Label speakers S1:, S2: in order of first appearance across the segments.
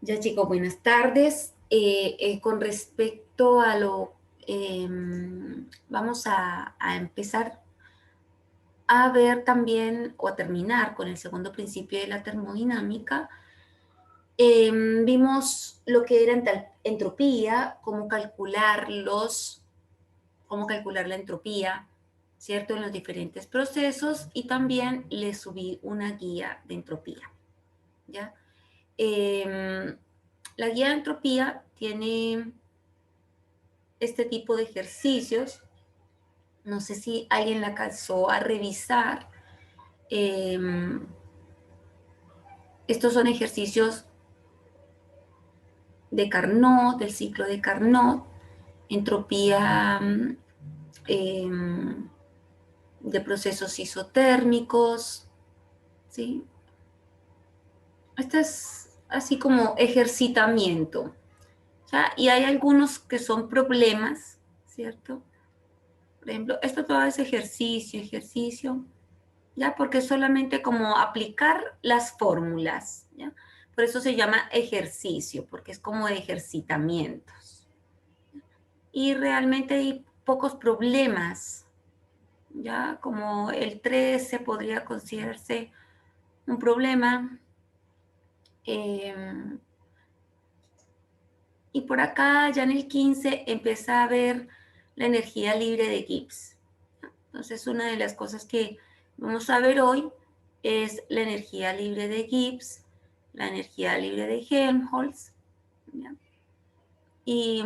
S1: Ya chicos, buenas tardes. Con respecto a vamos a empezar a ver también o a terminar con el segundo principio de la termodinámica. Vimos lo que era entropía, cómo calcular la entropía, ¿cierto? En los diferentes procesos y también le subí una guía de entropía, ¿ya? Eh, la guía de entropía tiene este tipo de ejercicios. No sé si alguien la alcanzó a revisar. Eh, Estos son ejercicios de Carnot, del ciclo de Carnot, entropía eh, de procesos isotérmicos, ¿sí? Este es así como ejercitamiento, ¿ya? Y hay algunos que son problemas, ¿cierto? Por ejemplo, esto todo es ejercicio, ¿ya? Porque es solamente como aplicar las fórmulas, ¿ya? Por eso se llama ejercicio, porque es como de ejercitamientos. Y realmente hay pocos problemas, ¿ya? Como el 13 podría considerarse un problema. Eh, y por acá, ya en el 15, empieza a ver la energía libre de Gibbs. Entonces, una de las cosas que vamos a ver hoy es la energía libre de Gibbs, la energía libre de Helmholtz, ¿ya? Y,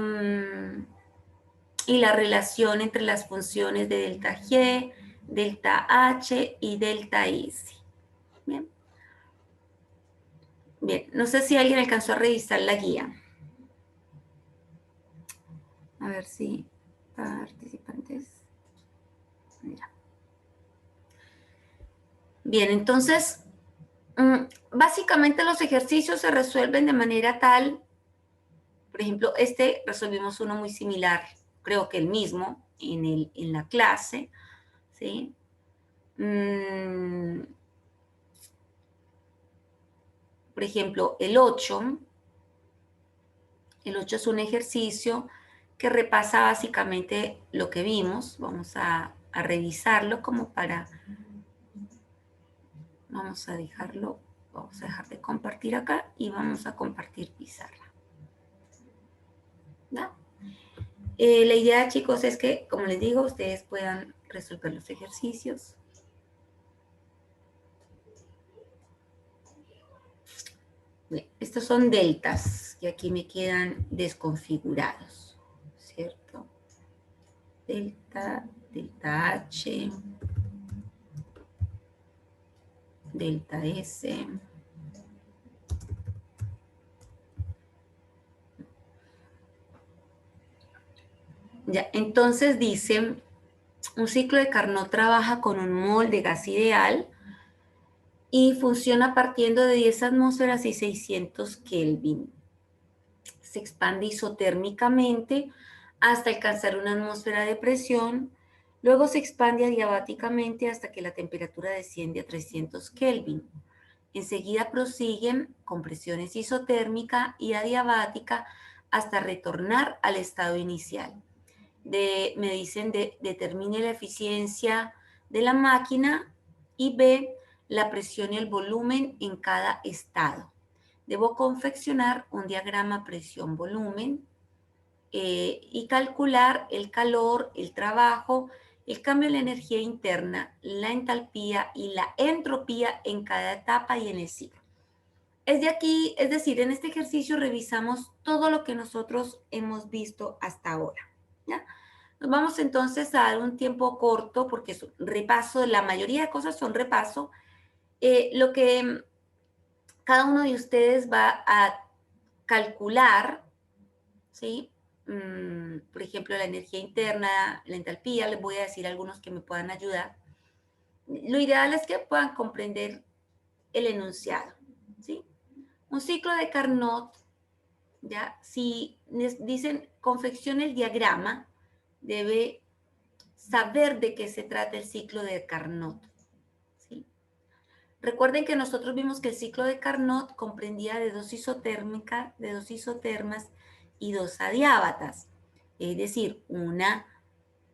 S1: y la relación entre las funciones de delta G, delta H y delta S. Bien. Bien, no sé si alguien alcanzó a revisar la guía. A ver si participantes. Mira. Bien, entonces, básicamente los ejercicios se resuelven de manera tal. Por ejemplo, resolvimos uno muy similar, creo que el mismo, en la clase, ¿sí? Por ejemplo, el 8 es un ejercicio que repasa básicamente lo que vimos. Vamos a revisarlo vamos a dejar de compartir acá y vamos a compartir pizarra. ¿Ya? La idea, chicos, es que, como les digo, ustedes puedan resolver los ejercicios. Bien, estos son deltas que aquí me quedan desconfigurados, ¿cierto? Delta H, delta S. Ya, entonces dice, un ciclo de Carnot trabaja con un mol de gas ideal y funciona partiendo de 10 atmósferas y 600 Kelvin. Se expande isotérmicamente hasta alcanzar una atmósfera de presión, luego se expande adiabáticamente hasta que la temperatura desciende a 300 Kelvin. Enseguida prosiguen con presiones isotérmica y adiabática hasta retornar al estado inicial. Me dicen determine la eficiencia de la máquina y B, la presión y el volumen en cada estado. Debo confeccionar un diagrama presión-volumen y calcular el calor, el trabajo, el cambio de la energía interna, la entalpía y la entropía en cada etapa y en el ciclo. Es decir, en este ejercicio revisamos todo lo que nosotros hemos visto hasta ahora, ¿ya? Nos vamos entonces a dar un tiempo corto porque es un repaso, la mayoría de cosas son repaso. Lo que cada uno de ustedes va a calcular, ¿sí? Por ejemplo, la energía interna, la entalpía, les voy a decir algunos que me puedan ayudar. Lo ideal es que puedan comprender el enunciado, ¿sí? Un ciclo de Carnot, ¿ya? Si dicen confeccione el diagrama, debe saber de qué se trata el ciclo de Carnot, ¿sí? Recuerden que nosotros vimos que el ciclo de Carnot comprendía de dos isotermas y dos adiábatas, es decir, una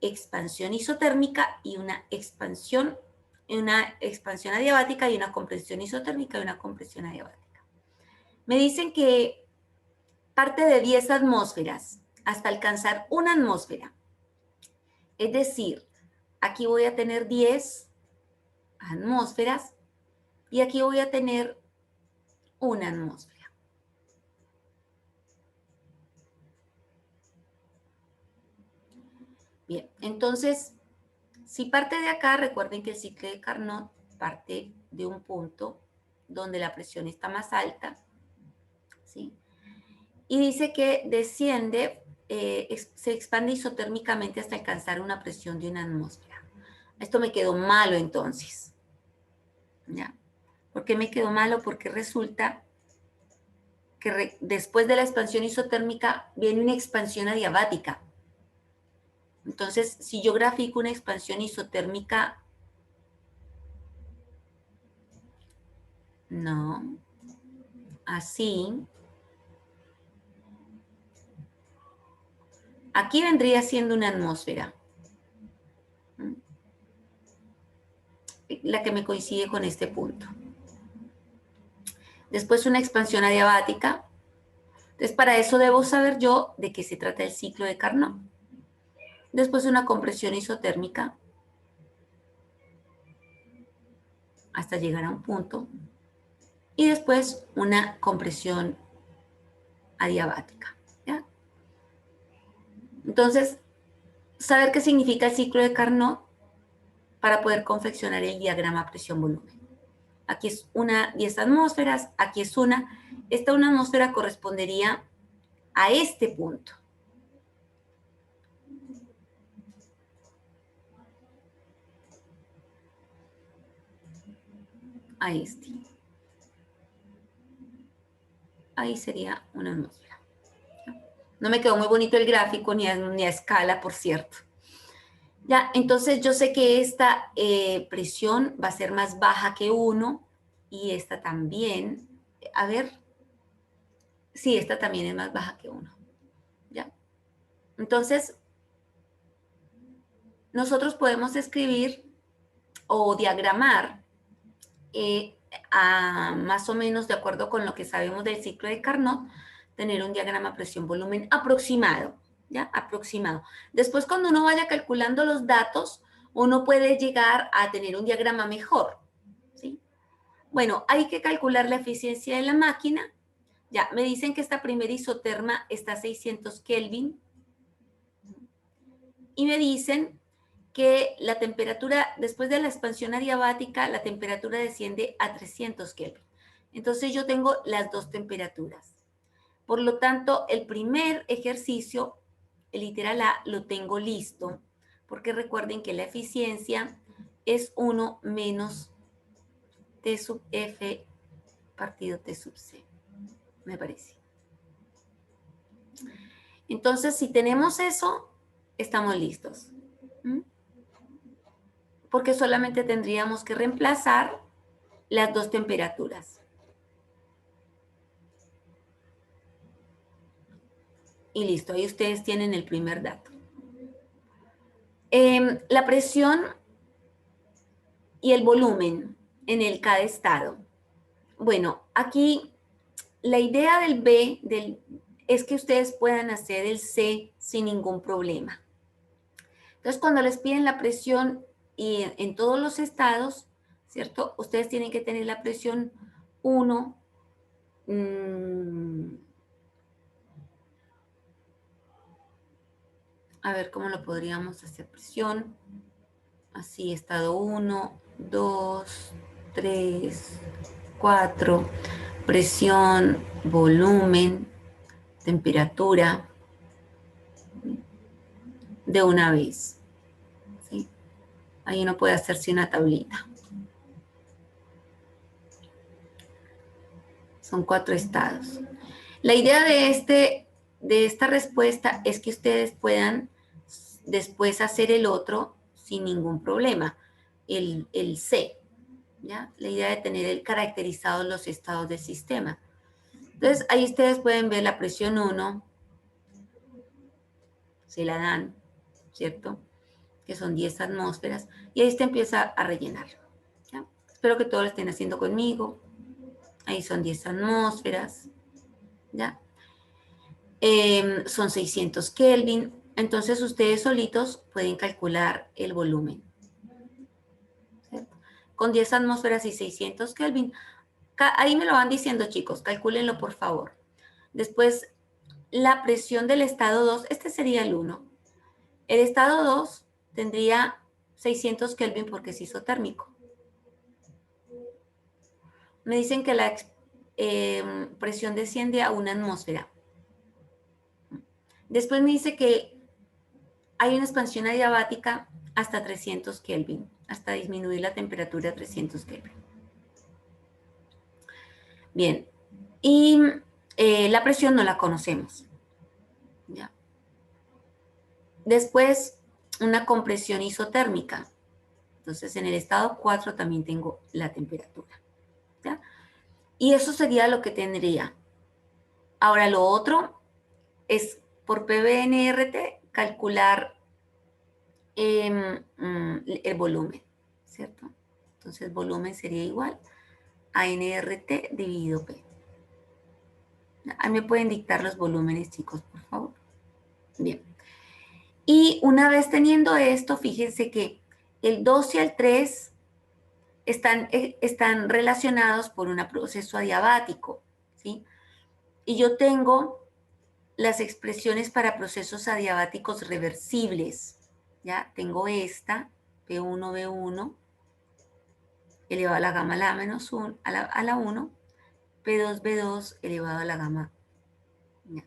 S1: expansión isotérmica y una expansión adiabática y una compresión isotérmica y una compresión adiabática. Me dicen que parte de 10 atmósferas hasta alcanzar una atmósfera. Es decir, aquí voy a tener 10 atmósferas y aquí voy a tener una atmósfera. Bien, entonces, si parte de acá, recuerden que el ciclo de Carnot parte de un punto donde la presión está más alta, ¿sí? Y dice que desciende, se expande isotérmicamente hasta alcanzar una presión de una atmósfera. Esto me quedó malo entonces, ¿ya? ¿Por qué me quedó malo? Porque resulta que después de la expansión isotérmica viene una expansión adiabática. Entonces, si yo grafico una expansión isotérmica, no, así, aquí vendría siendo una atmósfera, la que me coincide con este punto. Después una expansión adiabática. Entonces, para eso debo saber yo de qué se trata el ciclo de Carnot. Después una compresión isotérmica hasta llegar a un punto. Y después una compresión adiabática, ¿ya? Entonces, saber qué significa el ciclo de Carnot para poder confeccionar el diagrama presión-volumen. Aquí es una 10 atmósferas, aquí es una. Esta una atmósfera correspondería a este punto. A este. Ahí sería una atmósfera. No me quedó muy bonito el gráfico ni a escala, por cierto. Ya, entonces yo sé que esta presión va a ser más baja que 1 y esta también. A ver, sí, esta también es más baja que 1. ¿Ya? Entonces, nosotros podemos escribir o diagramar más o menos de acuerdo con lo que sabemos del ciclo de Carnot, tener un diagrama presión-volumen aproximado, ¿ya? Aproximado. Después, cuando uno vaya calculando los datos, uno puede llegar a tener un diagrama mejor, ¿sí? Bueno, hay que calcular la eficiencia de la máquina. Ya, me dicen que esta primera isoterma está a 600 Kelvin. Y me dicen que la temperatura, después de la expansión adiabática, la temperatura desciende a 300 Kelvin. Entonces yo tengo las dos temperaturas. Por lo tanto, el primer ejercicio, el literal A, lo tengo listo, porque recuerden que la eficiencia es 1 menos T sub F partido T sub C, me parece. Entonces, si tenemos eso, estamos listos. Porque solamente tendríamos que reemplazar las dos temperaturas. Y listo, ahí ustedes tienen el primer dato. La presión y el volumen en cada estado. Bueno, aquí la idea del B es que ustedes puedan hacer el C sin ningún problema. Entonces, cuando les piden la presión y en todos los estados, ¿cierto? Ustedes tienen que tener la presión 1. A ver cómo lo podríamos hacer. Presión. Así, estado 1, 2, 3, 4. Presión, volumen, temperatura. De una vez. ¿Sí? Ahí uno puede hacerse una tablita. Son 4 estados. La idea de esta respuesta es que ustedes puedan después hacer el otro sin ningún problema, el C, ¿ya? La idea de tener caracterizados los estados del sistema. Entonces, ahí ustedes pueden ver la presión 1, se la dan, ¿cierto? Que son 10 atmósferas, y ahí usted empieza a rellenar, ¿ya? Espero que todos lo estén haciendo conmigo. Ahí son 10 atmósferas, ¿ya? Son 600 Kelvin, entonces ustedes solitos pueden calcular el volumen, ¿cierto? Con 10 atmósferas y 600 Kelvin. Ahí me lo van diciendo, chicos, calcúlenlo por favor. Después, la presión del estado 2, este sería el 1. El estado 2 tendría 600 Kelvin porque es isotérmico. Me dicen que la presión desciende a 1 atmósfera. Después me dice que hay una expansión adiabática hasta 300 Kelvin, hasta disminuir la temperatura a 300 Kelvin. Bien, y la presión no la conocemos, ¿ya? Después, una compresión isotérmica. Entonces, en el estado 4 también tengo la temperatura, ¿ya? Y eso sería lo que tendría. Ahora, lo otro es por PV/NRT calcular el volumen, ¿cierto? Entonces, volumen sería igual a NRT dividido P. Ahí me pueden dictar los volúmenes, chicos, por favor. Bien. Y una vez teniendo esto, fíjense que el 2 y el 3 están relacionados por un proceso adiabático, ¿sí? Y yo tengo las expresiones para procesos adiabáticos reversibles, ¿ya? Tengo esta, P1, B1, elevado a la gamma la menos 1, a la 1, P2, B2, elevado a la gamma. ¿Ya?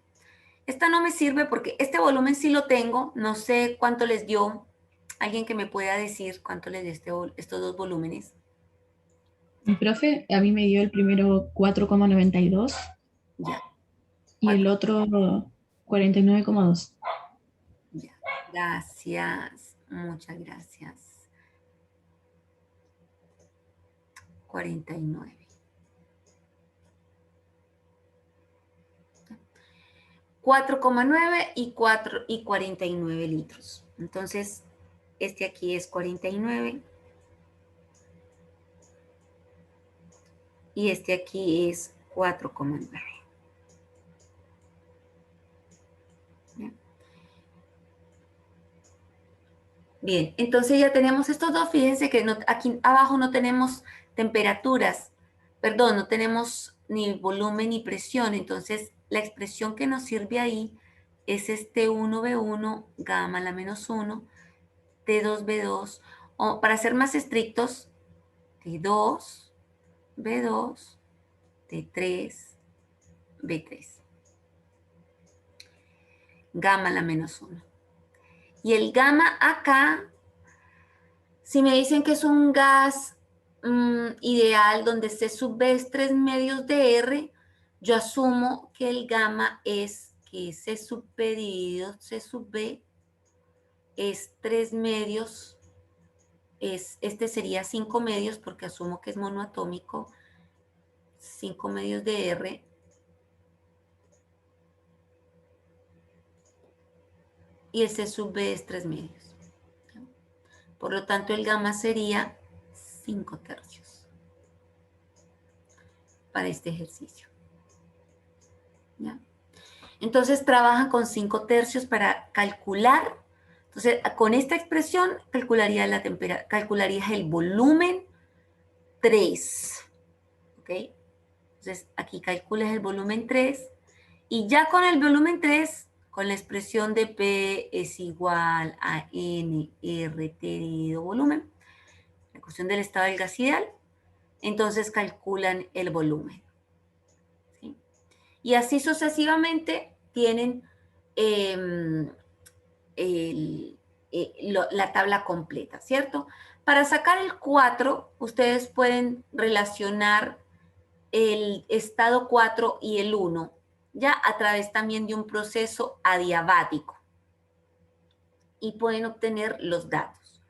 S1: Esta no me sirve porque este volumen sí lo tengo, no sé cuánto les dio, alguien que me pueda decir cuánto les dio estos dos volúmenes.
S2: Mi profe, a mí me dio el primero 4,92
S1: Ya.
S2: y el otro 49,2.
S1: Ya. Gracias, muchas gracias. 49. 4,9 y 4 y 49 litros. Entonces, este aquí es 49 y este aquí es 4,9. Bien, entonces ya tenemos estos dos. Fíjense que no, aquí abajo no tenemos temperaturas, perdón, no tenemos ni volumen ni presión. Entonces, la expresión que nos sirve ahí es este 1B1, gamma la menos 1, T2B2, o para ser más estrictos, T2, B2, T3, B3. Gamma la menos 1. Y el gamma acá, si me dicen que es un gas ideal donde C sub B es 3 medios de R, yo asumo que el gamma es que C sub P dividido C sub B es 3 medios, este sería 5 medios porque asumo que es monoatómico, 5 medios de R. Y el C sub B es 3 medios. Por lo tanto, el gamma sería 5 tercios para este ejercicio. ¿Ya? Entonces, trabajan con 5 tercios para calcular. Entonces, con esta expresión calcularía la temperatura, calcularías el volumen 3. ¿Ok? Entonces, aquí calculas el volumen 3. Y ya con el volumen 3, con la expresión de P es igual a NRT dividido volumen, la ecuación del estado del gas ideal, entonces calculan el volumen. ¿Sí? Y así sucesivamente tienen la tabla completa, ¿cierto? Para sacar el 4, ustedes pueden relacionar el estado 4 y el 1, ya a través también de un proceso adiabático. Y pueden obtener los datos.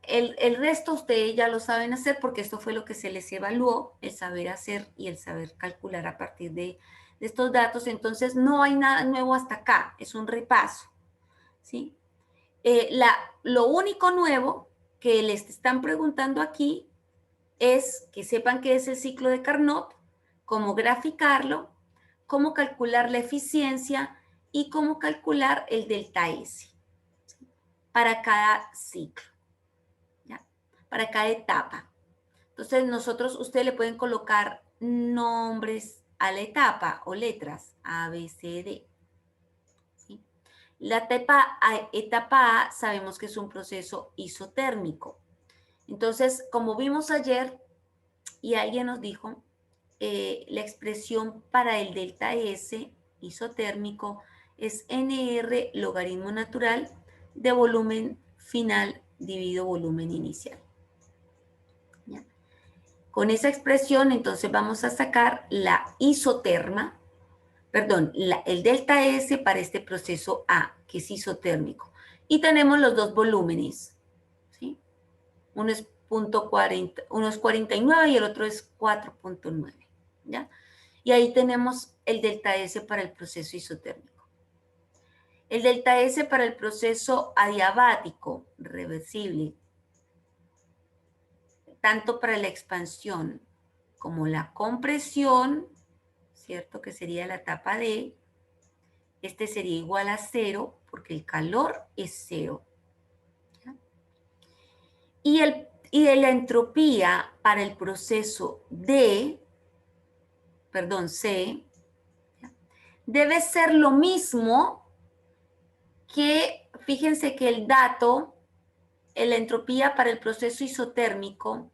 S1: el resto ustedes ya lo saben hacer porque esto fue lo que se les evaluó, el saber hacer y el saber calcular a partir de estos datos. Entonces, no hay nada nuevo hasta acá, es un repaso, ¿sí? Lo único nuevo que les están preguntando aquí es que sepan qué es el ciclo de Carnot, cómo graficarlo, cómo calcular la eficiencia y cómo calcular el delta S para cada ciclo, ¿ya? Para cada etapa. Entonces ustedes le pueden colocar nombres a la etapa o letras A, B, C, D. ¿Sí? La etapa A sabemos que es un proceso isotérmico. Entonces, como vimos ayer, y alguien nos dijo, la expresión para el delta S isotérmico es NR logaritmo natural de volumen final dividido volumen inicial. ¿Ya? Con esa expresión, entonces vamos a sacar la isoterma, perdón, el delta S para este proceso A, que es isotérmico. Y tenemos los dos volúmenes, ¿sí? Uno es 0.40, uno es 49 y el otro es 4.9, ¿ya? Y ahí tenemos el delta S para el proceso isotérmico. El delta S para el proceso adiabático reversible, tanto para la expansión como la compresión, ¿cierto? Que sería la etapa D. Este sería igual a 0 porque el calor es 0. ¿Ya? Y de la entropía para el proceso D, perdón, C, ¿ya? Debe ser lo mismo que, fíjense que el dato, la entropía para el proceso isotérmico,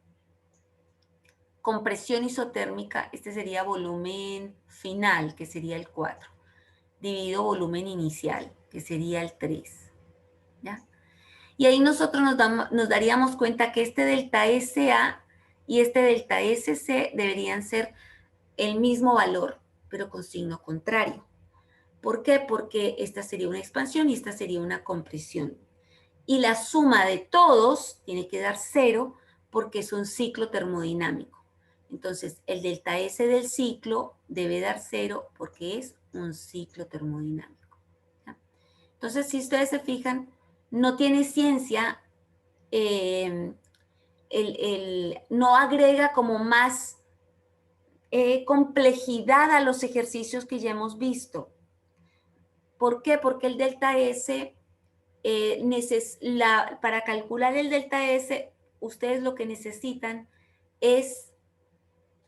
S1: compresión isotérmica, este sería volumen final, que sería el 4, dividido volumen inicial, que sería el 3. ¿Ya? Y ahí nosotros nos daríamos cuenta que este delta SA y este delta SC deberían ser el mismo valor, pero con signo contrario. ¿Por qué? Porque esta sería una expansión y esta sería una compresión. Y la suma de todos tiene que dar 0 porque es un ciclo termodinámico. Entonces, el delta S del ciclo debe dar 0 porque es un ciclo termodinámico. ¿Ya? Entonces, si ustedes se fijan, no tiene ciencia, no agrega como más complejidad a los ejercicios que ya hemos visto. ¿Por qué? Porque el delta S, para calcular el delta S, ustedes lo que necesitan es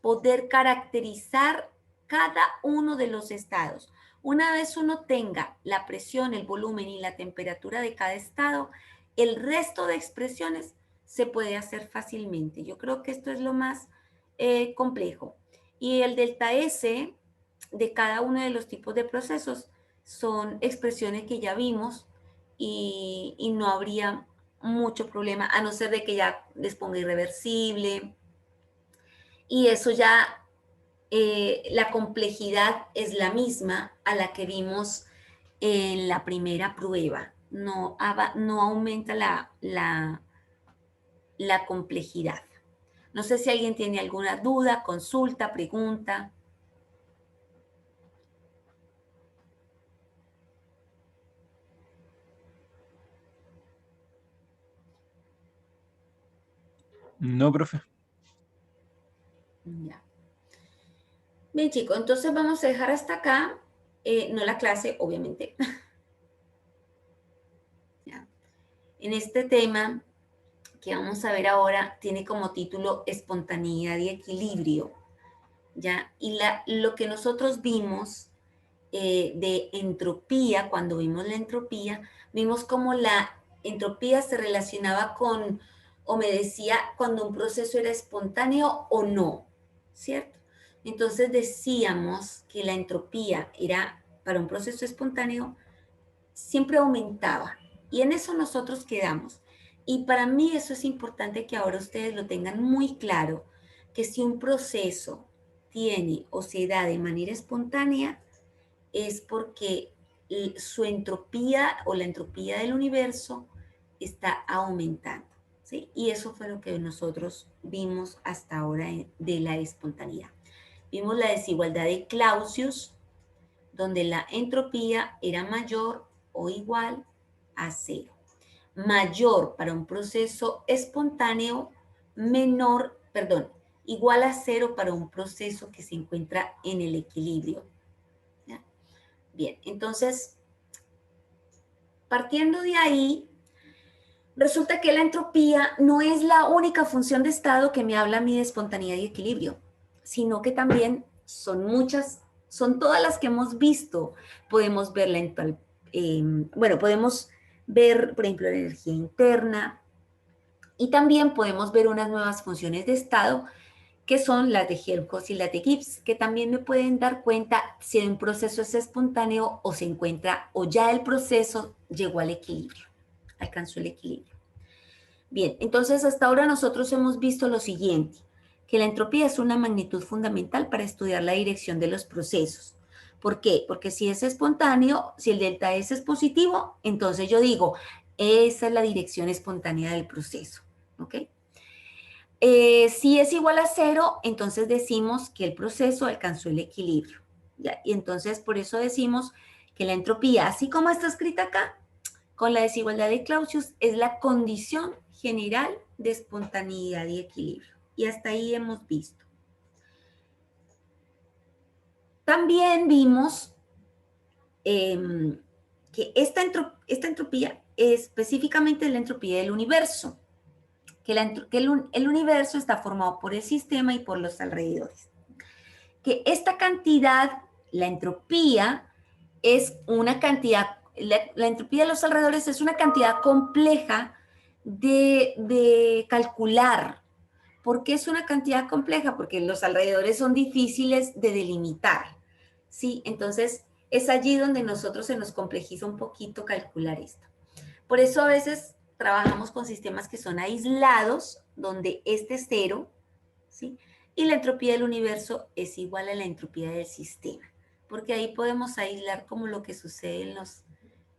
S1: poder caracterizar cada uno de los estados. Una vez uno tenga la presión, el volumen y la temperatura de cada estado, el resto de expresiones se puede hacer fácilmente. Yo creo que esto es lo más complejo. Y el delta S de cada uno de los tipos de procesos son expresiones que ya vimos y no habría mucho problema, a no ser de que ya les ponga irreversible. Y eso ya, la complejidad es la misma a la que vimos en la primera prueba. No aumenta la complejidad. No sé si alguien tiene alguna duda, consulta, pregunta.
S3: No, profe.
S1: Ya. Bien, chicos, entonces vamos a dejar hasta acá, no la clase, obviamente. Ya. En este tema que vamos a ver ahora tiene como título espontaneidad y equilibrio, ¿ya? Y lo que nosotros vimos de entropía, cuando vimos la entropía, vimos cómo la entropía se relacionaba con, o me decía, cuando un proceso era espontáneo o no, ¿cierto? Entonces decíamos que la entropía era, para un proceso espontáneo, siempre aumentaba. Y en eso nosotros quedamos. Y para mí eso es importante que ahora ustedes lo tengan muy claro, que si un proceso tiene o se da de manera espontánea, es porque su entropía o la entropía del universo está aumentando. ¿sí? Y eso fue lo que nosotros vimos hasta ahora de la espontaneidad. Vimos la desigualdad de Clausius, donde la entropía era mayor o igual a 0. Mayor para un proceso espontáneo, igual a 0 para un proceso que se encuentra en el equilibrio. ¿Ya? Bien, entonces, partiendo de ahí, resulta que la entropía no es la única función de estado que me habla a mí de espontaneidad y equilibrio, sino que también son muchas, son todas las que hemos visto. Podemos ver podemos ver, por ejemplo, la energía interna, y también podemos ver unas nuevas funciones de estado que son las de Helmholtz y las de Gibbs, que también me pueden dar cuenta si un proceso es espontáneo o se encuentra, o ya el proceso llegó al equilibrio, alcanzó el equilibrio. Bien, entonces hasta ahora nosotros hemos visto lo siguiente, que la entropía es una magnitud fundamental para estudiar la dirección de los procesos. ¿Por qué? Porque si es espontáneo, si el delta S es positivo, entonces yo digo, esa es la dirección espontánea del proceso, ¿ok? Si es igual a 0, entonces decimos que el proceso alcanzó el equilibrio, ¿ya? Y entonces por eso decimos que la entropía, así como está escrita acá, con la desigualdad de Clausius, es la condición general de espontaneidad y equilibrio. Y hasta ahí hemos visto. También vimos que esta entropía, específicamente la entropía del universo, que el universo está formado por el sistema y por los alrededores. Que esta cantidad, la entropía, es una cantidad, la entropía de los alrededores es una cantidad compleja de calcular. ¿Por qué es una cantidad compleja? Porque los alrededores son difíciles de delimitar, ¿sí? Entonces, es allí donde nosotros se nos complejiza un poquito calcular esto. Por eso a veces trabajamos con sistemas que son aislados, donde este es 0, ¿sí? Y la entropía del universo es igual a la entropía del sistema, porque ahí podemos aislar como lo que sucede en los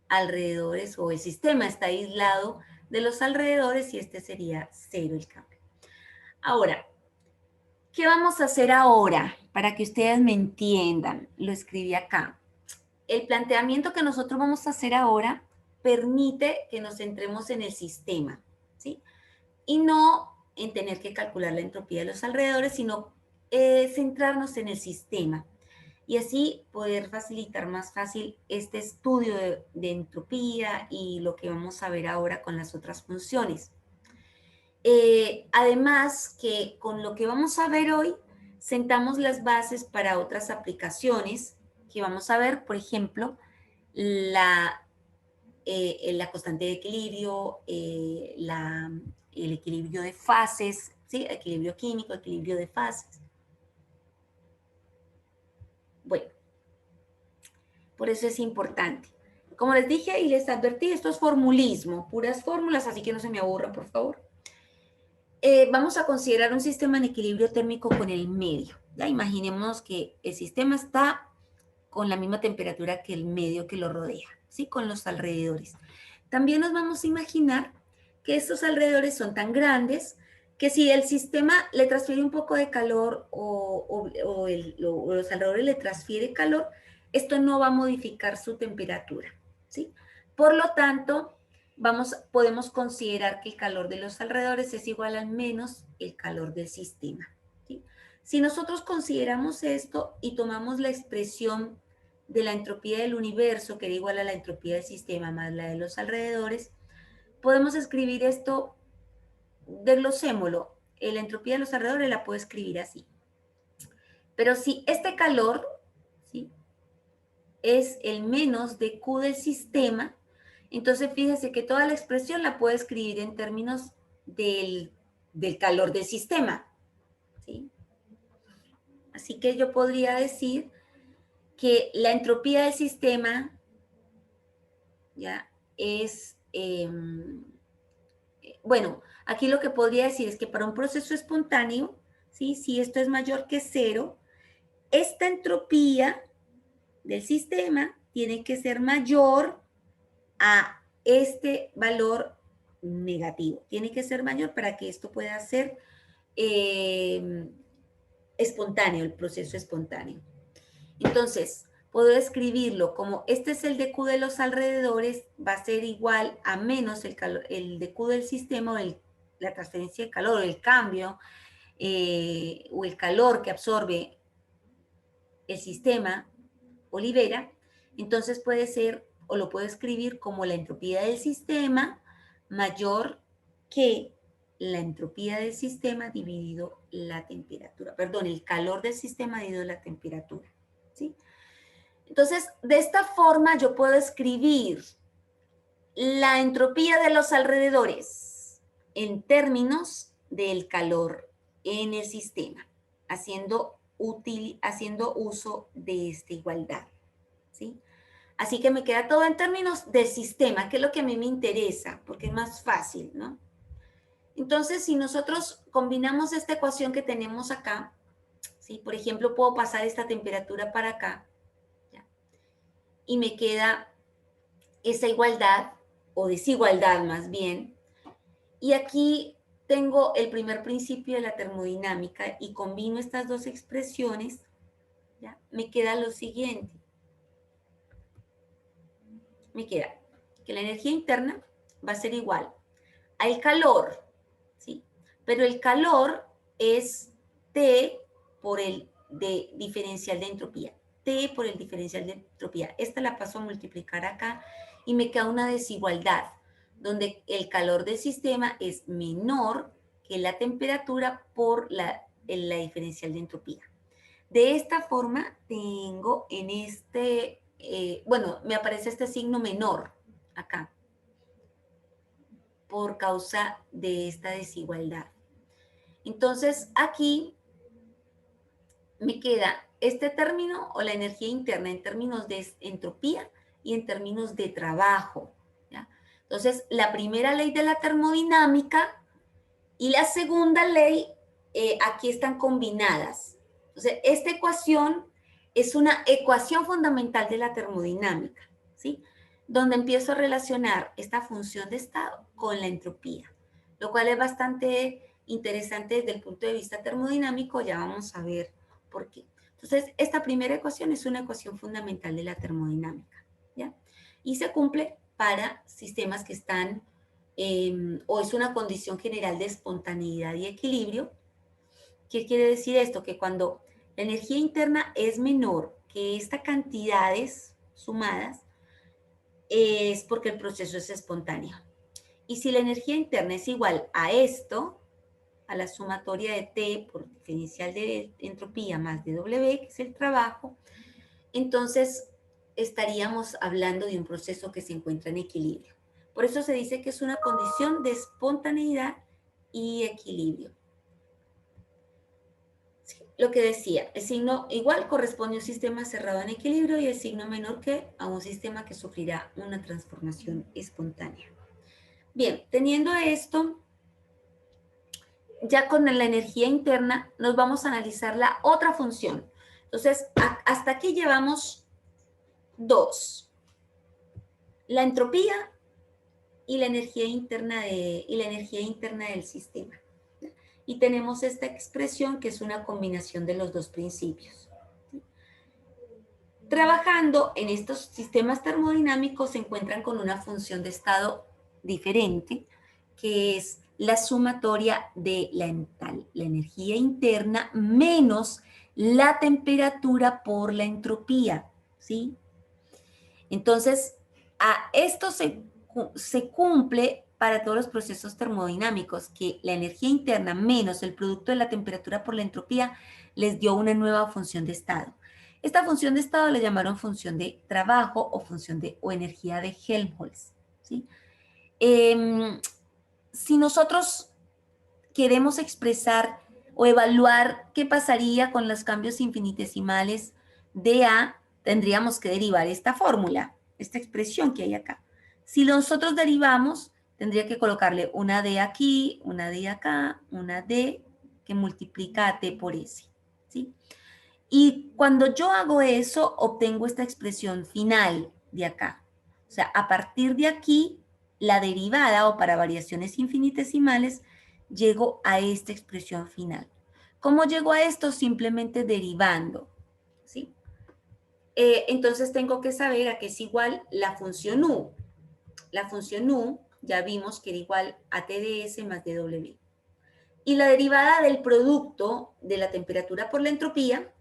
S1: alrededores, o el sistema está aislado de los alrededores y este sería 0 el cambio. Ahora, ¿qué vamos a hacer ahora? Para que ustedes me entiendan, lo escribí acá. El planteamiento que nosotros vamos a hacer ahora permite que nos centremos en el sistema, ¿sí? Y no en tener que calcular la entropía de los alrededores, sino centrarnos en el sistema. Y así poder facilitar más fácil este estudio de entropía y lo que vamos a ver ahora con las otras funciones. Además que con lo que vamos a ver hoy, sentamos las bases para otras aplicaciones que vamos a ver, por ejemplo, la constante de equilibrio, el equilibrio de fases, ¿sí? Equilibrio químico, equilibrio de fases. Bueno, por eso es importante. Como les dije y les advertí, esto es formulismo, puras fórmulas, así que no se me aburran, por favor. Vamos a considerar un sistema en equilibrio térmico con el medio. ¿Ya? Imaginemos que el sistema está con la misma temperatura que el medio que lo rodea, ¿sí? Con los alrededores. También nos vamos a imaginar que estos alrededores son tan grandes que si el sistema le transfiere un poco de calor o los alrededores le transfiere calor, esto no va a modificar su temperatura, ¿sí? Por lo tanto, podemos considerar que el calor de los alrededores es igual al menos el calor del sistema, ¿sí? Si nosotros consideramos esto y tomamos la expresión de la entropía del universo, que era igual a la entropía del sistema más la de los alrededores, podemos escribir esto, desglosémoslo. La entropía de los alrededores la puedo escribir así. Pero si este calor, ¿sí?, es el menos de Q del sistema, entonces fíjese que toda la expresión la puedo escribir en términos del calor del sistema, ¿sí? Así que yo podría decir que la entropía del sistema ya es, bueno, aquí lo que podría decir es que para un proceso espontáneo, ¿sí?, si esto es mayor que 0, esta entropía del sistema tiene que ser mayor a este valor negativo. Tiene que ser mayor para que esto pueda ser espontáneo, el proceso espontáneo. Entonces, puedo escribirlo como este es el dQ de los alrededores, va a ser igual a menos el dQ del sistema o la transferencia de calor o el cambio o el calor que absorbe el sistema o libera. Entonces puede ser, o lo puedo escribir como la entropía del sistema mayor que la entropía del sistema dividido la temperatura, perdón, el calor del sistema dividido la temperatura, ¿sí? Entonces, de esta forma yo puedo escribir la entropía de los alrededores en términos del calor en el sistema, haciendo uso de esta igualdad, ¿sí? Así que me queda todo en términos del sistema, que es lo que a mí me interesa, porque es más fácil, ¿no? Entonces, si nosotros combinamos esta ecuación que tenemos acá, ¿sí? Por ejemplo, puedo pasar esta temperatura para acá, ¿ya? Y me queda esa igualdad, o desigualdad más bien, y aquí tengo el primer principio de la termodinámica y combino estas dos expresiones, ¿ya? Me queda lo siguiente. Me queda que la energía interna va a ser igual al calor, ¿sí? Pero el calor es T por el diferencial de entropía. T por el diferencial de entropía. Esta la paso a multiplicar acá y me queda una desigualdad, donde el calor del sistema es menor que la temperatura por la diferencial de entropía. De esta forma tengo en este, bueno, me aparece este signo menor acá, por causa de esta desigualdad. Entonces, aquí me queda este término o la energía interna en términos de entropía y en términos de trabajo, ¿ya? Entonces, la primera ley de la termodinámica y la segunda ley aquí están combinadas. Entonces, esta ecuación es una ecuación fundamental de la termodinámica, ¿sí? Donde empiezo a relacionar esta función de estado con la entropía, lo cual es bastante interesante desde el punto de vista termodinámico, ya vamos a ver por qué. Entonces, esta primera ecuación es una ecuación fundamental de la termodinámica, ¿ya? Y se cumple para sistemas que están, o es una condición general de espontaneidad y equilibrio. ¿Qué quiere decir esto? Que cuando la energía interna es menor que estas cantidades sumadas, es porque el proceso es espontáneo. Y si la energía interna es igual a esto, a la sumatoria de T por diferencial de entropía más de W, que es el trabajo, entonces estaríamos hablando de un proceso que se encuentra en equilibrio. Por eso se dice que es una condición de espontaneidad y equilibrio. Sí, lo que decía, el signo igual corresponde a un sistema cerrado en equilibrio y el signo menor que a un sistema que sufrirá una transformación espontánea. Bien, teniendo esto, ya con la energía interna nos vamos a analizar la otra función. Entonces, hasta aquí llevamos dos. La entropía y la energía interna del sistema. Y tenemos esta expresión que es una combinación de los dos principios. Trabajando en estos sistemas termodinámicos se encuentran con una función de estado diferente, que es la sumatoria de la energía interna menos la temperatura por la entropía, ¿sí? Entonces, a esto se cumple para todos los procesos termodinámicos, que la energía interna menos el producto de la temperatura por la entropía les dio una nueva función de estado. Esta función de estado le llamaron función de trabajo o energía de Helmholtz, ¿sí? Si nosotros queremos expresar o evaluar qué pasaría con los cambios infinitesimales de A, tendríamos que derivar esta fórmula, esta expresión que hay acá. Si nosotros derivamos, tendría que colocarle una D aquí, una D acá, una D que multiplica a T por S, ¿sí? Y cuando yo hago eso, obtengo esta expresión final de acá. O sea, a partir de aquí, la derivada o para variaciones infinitesimales, llego a esta expresión final. ¿Cómo llego a esto? Simplemente derivando, ¿sí? Entonces tengo que saber a qué es igual la función U. La función U ya vimos que era igual a TdS más dW. Y la derivada del producto de la temperatura por la entropía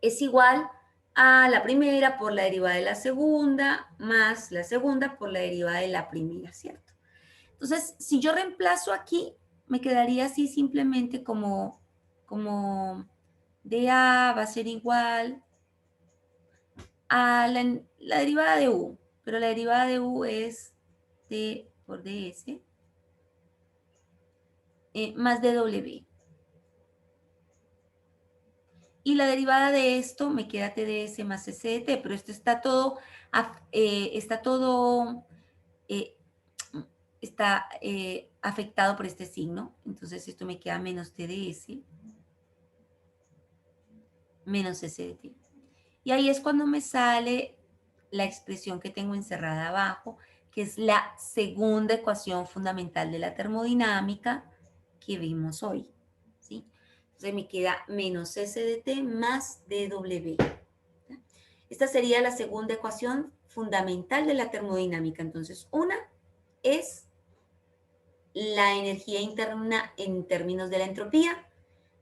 S1: es igual a la primera por la derivada de la segunda más la segunda por la derivada de la primera, ¿cierto? Entonces, si yo reemplazo aquí, me quedaría así simplemente como dA va a ser igual a la derivada de U, pero la derivada de U es d por ds más dw. Y la derivada de esto me queda TdS más SDT, pero esto está todo, eh, afectado por este signo. Entonces esto me queda menos TdS menos SDT. Y ahí es cuando me sale la expresión que tengo encerrada abajo, que es la segunda ecuación fundamental de la termodinámica que vimos hoy, ¿sí? Entonces me queda menos SDT más dW. Esta sería la segunda ecuación fundamental de la termodinámica. Entonces, una es la energía interna en términos de la entropía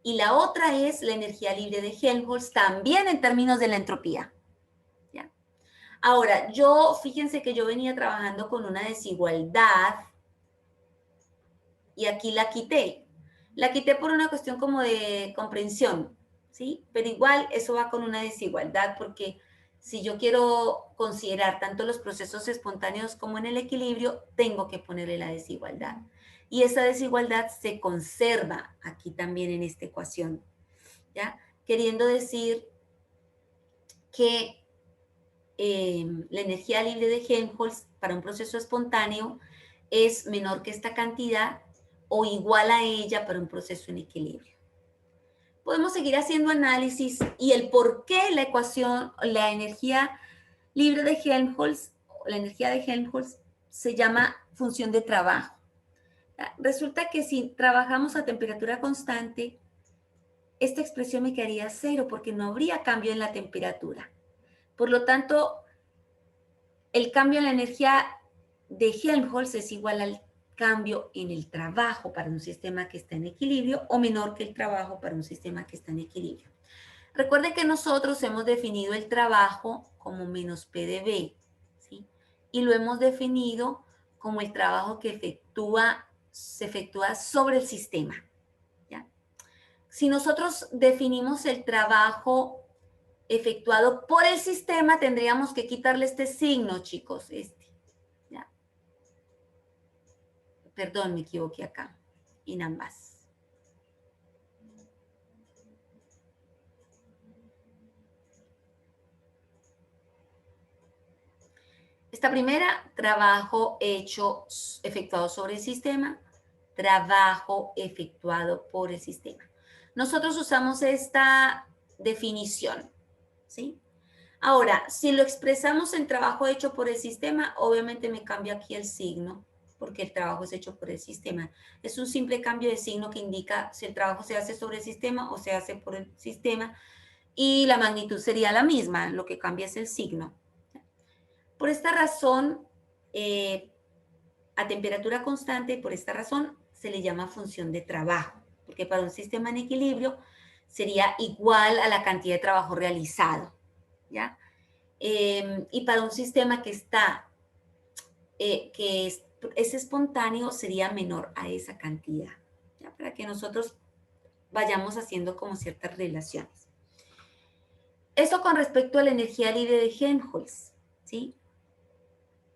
S1: y la otra es la energía libre de Helmholtz también en términos de la entropía. ¿Ya? Ahora, fíjense que yo venía trabajando con una desigualdad y aquí la quité. La quité por una cuestión como de comprensión, ¿sí? Pero igual eso va con una desigualdad porque si yo quiero considerar tanto los procesos espontáneos como en el equilibrio, tengo que ponerle la desigualdad. Y esa desigualdad se conserva aquí también en esta ecuación, ¿ya? Queriendo decir que la energía libre de Helmholtz para un proceso espontáneo es menor que esta cantidad o igual a ella para un proceso en equilibrio. Podemos seguir haciendo análisis y el por qué la ecuación, la energía libre de Helmholtz, la energía de Helmholtz se llama función de trabajo. Resulta que si trabajamos a temperatura constante, esta expresión me quedaría cero porque no habría cambio en la temperatura. Por lo tanto, el cambio en la energía de Helmholtz es igual al cambio en el trabajo para un sistema que está en equilibrio o menor que el trabajo para un sistema que está en equilibrio. Recuerden que nosotros hemos definido el trabajo como menos PdV, ¿sí? Y lo hemos definido como el trabajo que se efectúa sobre el sistema, ¿ya? Si nosotros definimos el trabajo efectuado por el sistema, tendríamos que quitarle este signo, chicos, ¿ya? Perdón, me equivoqué acá, en ambas. Esta primera, trabajo efectuado sobre el sistema, trabajo efectuado por el sistema. Nosotros usamos esta definición, ¿sí? Ahora, si lo expresamos en trabajo hecho por el sistema, obviamente me cambia aquí el signo, porque el trabajo es hecho por el sistema. Es un simple cambio de signo que indica si el trabajo se hace sobre el sistema o se hace por el sistema, y la magnitud sería la misma, lo que cambia es el signo. Por esta razón, a temperatura constante, por esta razón, se le llama función de trabajo, porque para un sistema en equilibrio sería igual a la cantidad de trabajo realizado, ¿ya? Y para un sistema que es espontáneo, sería menor a esa cantidad, ¿ya? Para que nosotros vayamos haciendo como ciertas relaciones. Eso con respecto a la energía libre de Helmholtz, ¿sí?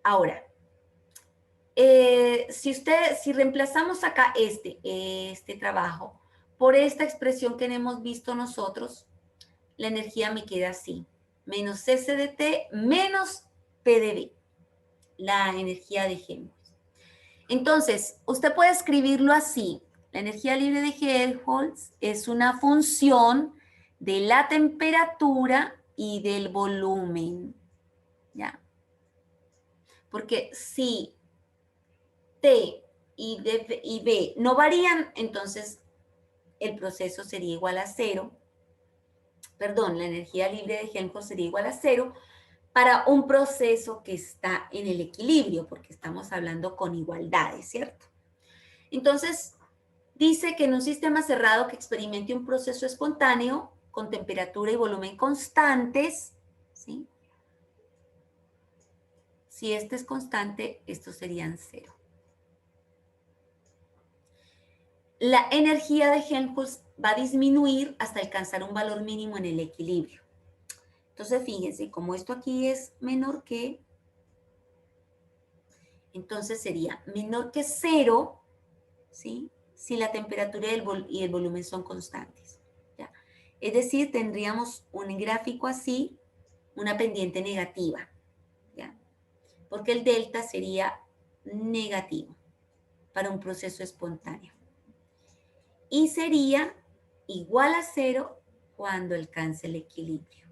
S1: Ahora, si reemplazamos acá este trabajo por esta expresión que hemos visto nosotros, la energía me queda así, menos SDT menos PdV, la energía de Helmholtz. Entonces, usted puede escribirlo así, la energía libre de Helmholtz es una función de la temperatura y del volumen, ¿ya? Porque si T y B no varían, entonces el proceso sería igual a 0. Perdón, la energía libre de Helmholtz sería igual a 0 para un proceso que está en el equilibrio, porque estamos hablando con igualdades, ¿cierto? Entonces, dice que en un sistema cerrado que experimente un proceso espontáneo con temperatura y volumen constantes, ¿sí? Si este es constante, estos serían 0. La energía de Helmholtz va a disminuir hasta alcanzar un valor mínimo en el equilibrio. Entonces, fíjense, como esto aquí es menor que, entonces sería menor que 0, ¿sí? Si la temperatura y el volumen son constantes, ¿ya? Es decir, tendríamos un gráfico así, una pendiente negativa, ¿ya? Porque el delta sería negativo para un proceso espontáneo. Y sería igual a 0 cuando alcance el equilibrio.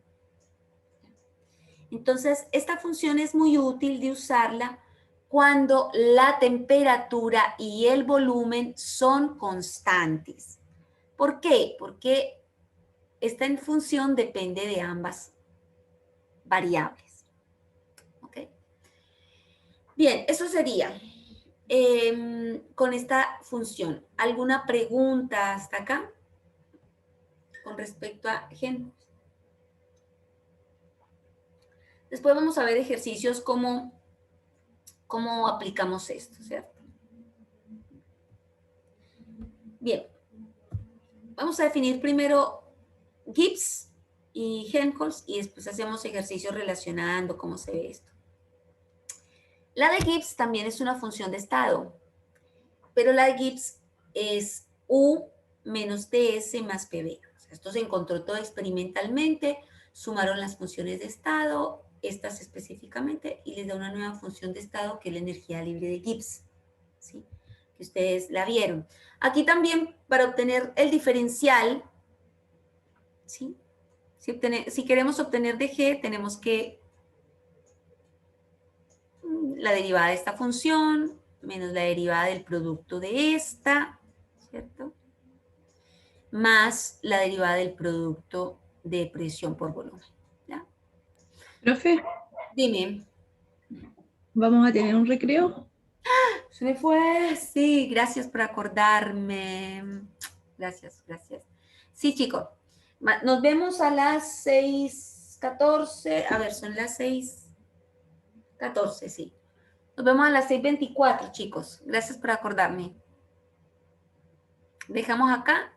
S1: Entonces, esta función es muy útil de usarla cuando la temperatura y el volumen son constantes. ¿Por qué? Porque esta función depende de ambas variables. ¿Ok? Bien, eso sería con esta función. ¿Alguna pregunta hasta acá con respecto a Helmholtz? Después vamos a ver ejercicios cómo aplicamos esto, ¿cierto? Bien, vamos a definir primero Gibbs y Helmholtz y después hacemos ejercicios relacionando cómo se ve esto. La de Gibbs también es una función de estado, pero la de Gibbs es U menos DS más PB. O sea, esto se encontró todo experimentalmente, sumaron las funciones de estado, estas específicamente, y les da una nueva función de estado que es la energía libre de Gibbs, ¿sí? Que ustedes la vieron. Aquí también, para obtener el diferencial, ¿sí? Si queremos obtener de G, tenemos que la derivada de esta función menos la derivada del producto de esta, ¿cierto? Más la derivada del producto de presión por volumen, ¿ya?
S2: Profe,
S1: Dime.
S2: ¿vamos a tener un recreo?
S1: Se me fue. Sí, gracias por acordarme. Gracias, gracias. Sí, chicos. Nos vemos a las 6:14. A ver, son las 6:14, sí. Nos vemos a las 6:24, chicos. Gracias por acordarme. Dejamos acá.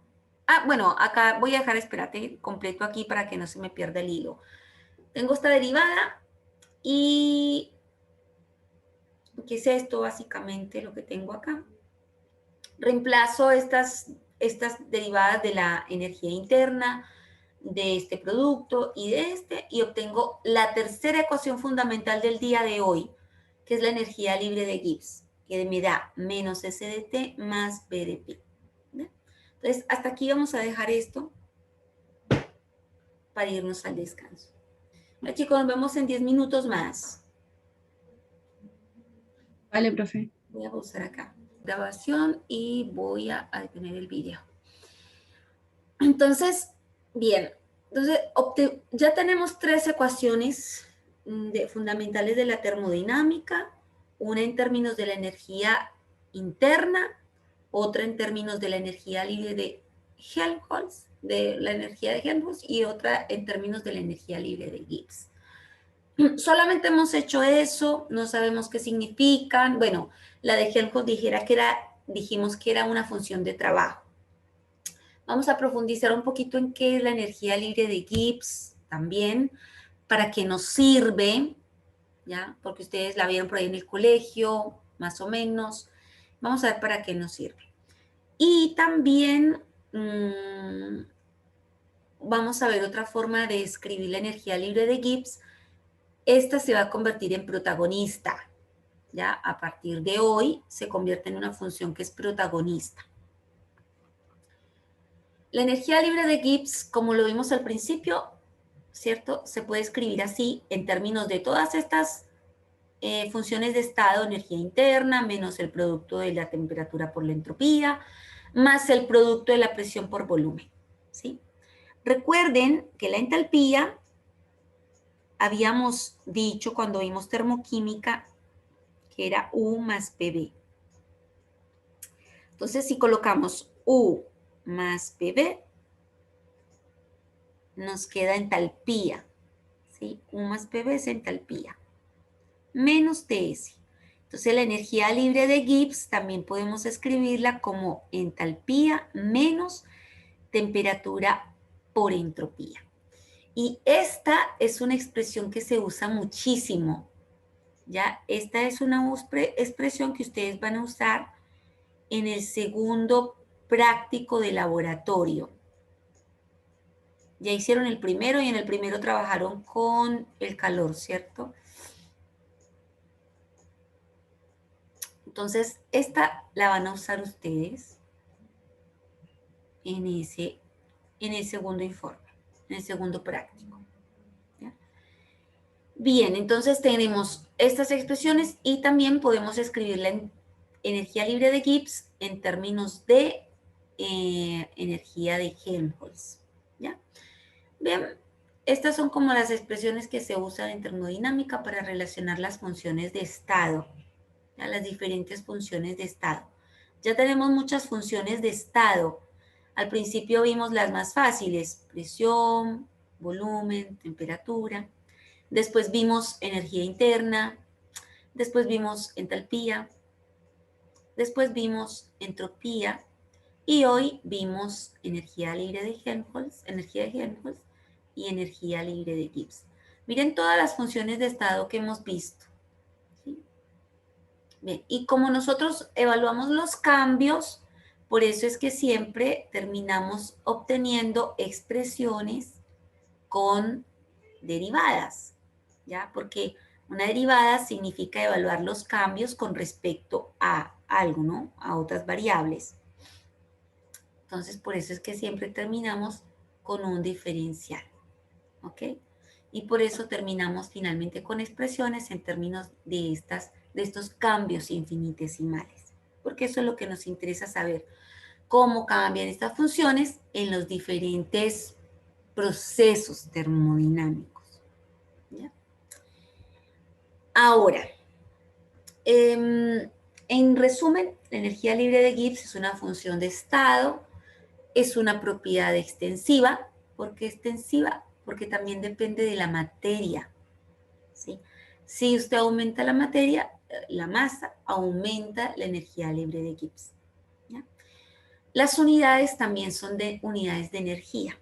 S1: Ah, bueno, acá voy a dejar, espérate, completo aquí para que no se me pierda el hilo. Tengo esta derivada y ¿qué es esto? Básicamente lo que tengo acá. Reemplazo estas derivadas de la energía interna, de este producto y de este, y obtengo la tercera ecuación fundamental del día de hoy, que es la energía libre de Gibbs, que me da menos S de T más B de P. Entonces, hasta aquí vamos a dejar esto para irnos al descanso. Bueno, chicos, nos vemos en 10 minutos más.
S2: Vale, profe.
S1: Voy a pausar acá grabación y voy a detener el vídeo. Entonces, bien, entonces ya tenemos 3 ecuaciones fundamentales de la termodinámica, una en términos de la energía interna, otra en términos de la energía libre de Helmholtz, y otra en términos de la energía libre de Gibbs. Solamente hemos hecho eso, no sabemos qué significan. Bueno, la de Helmholtz dijimos que era una función de trabajo. Vamos a profundizar un poquito en qué es la energía libre de Gibbs también, para qué nos sirve, ¿ya? Porque ustedes la vieron por ahí en el colegio, más o menos. Vamos a ver para qué nos sirve. Y también vamos a ver otra forma de escribir la energía libre de Gibbs. Esta se va a convertir en protagonista, ¿ya? A partir de hoy se convierte en una función que es protagonista. La energía libre de Gibbs, como lo vimos al principio, ¿cierto? Se puede escribir así en términos de todas estas funciones de estado, energía interna, menos el producto de la temperatura por la entropía, más el producto de la presión por volumen, ¿sí? Recuerden que la entalpía, habíamos dicho cuando vimos termoquímica, que era U más PV. Entonces, si colocamos U más PV, nos queda entalpía, ¿sí? U más PV es entalpía, menos TS. Entonces, la energía libre de Gibbs también podemos escribirla como entalpía menos temperatura por entropía. Y esta es una expresión que se usa muchísimo, ¿ya? Esta es una expresión que ustedes van a usar en el segundo práctico de laboratorio. Ya hicieron el primero y en el primero trabajaron con el calor, ¿cierto? Entonces, esta la van a usar ustedes en el segundo informe, en el segundo práctico. ¿Ya? Bien, entonces tenemos estas expresiones y también podemos escribir la energía libre de Gibbs en términos de energía de Helmholtz. ¿Ya? Bien, estas son como las expresiones que se usan en termodinámica para relacionar las funciones de estado, ¿ya? Las diferentes funciones de estado. Ya tenemos muchas funciones de estado. Al principio vimos las más fáciles, presión, volumen, temperatura. Después vimos energía interna, después vimos entalpía, después vimos entropía y hoy vimos energía libre de Helmholtz, y energía libre de Gibbs. Miren todas las funciones de estado que hemos visto. ¿Sí? Bien, y como nosotros evaluamos los cambios, por eso es que siempre terminamos obteniendo expresiones con derivadas, ¿ya? Porque una derivada significa evaluar los cambios con respecto a algo, ¿no? A otras variables. Entonces, por eso es que siempre terminamos con un diferencial, ¿ok? Y por eso terminamos finalmente con expresiones en términos de estos cambios infinitesimales, porque eso es lo que nos interesa saber, cómo cambian estas funciones en los diferentes procesos termodinámicos. ¿Ya? Ahora, en resumen, la energía libre de Gibbs es una función de estado, es una propiedad extensiva. ¿Por qué extensiva? Porque también depende de la materia, ¿sí? Si usted aumenta la materia, la masa, aumenta la energía libre de Gibbs. ¿Ya? Las unidades también son de unidades de energía.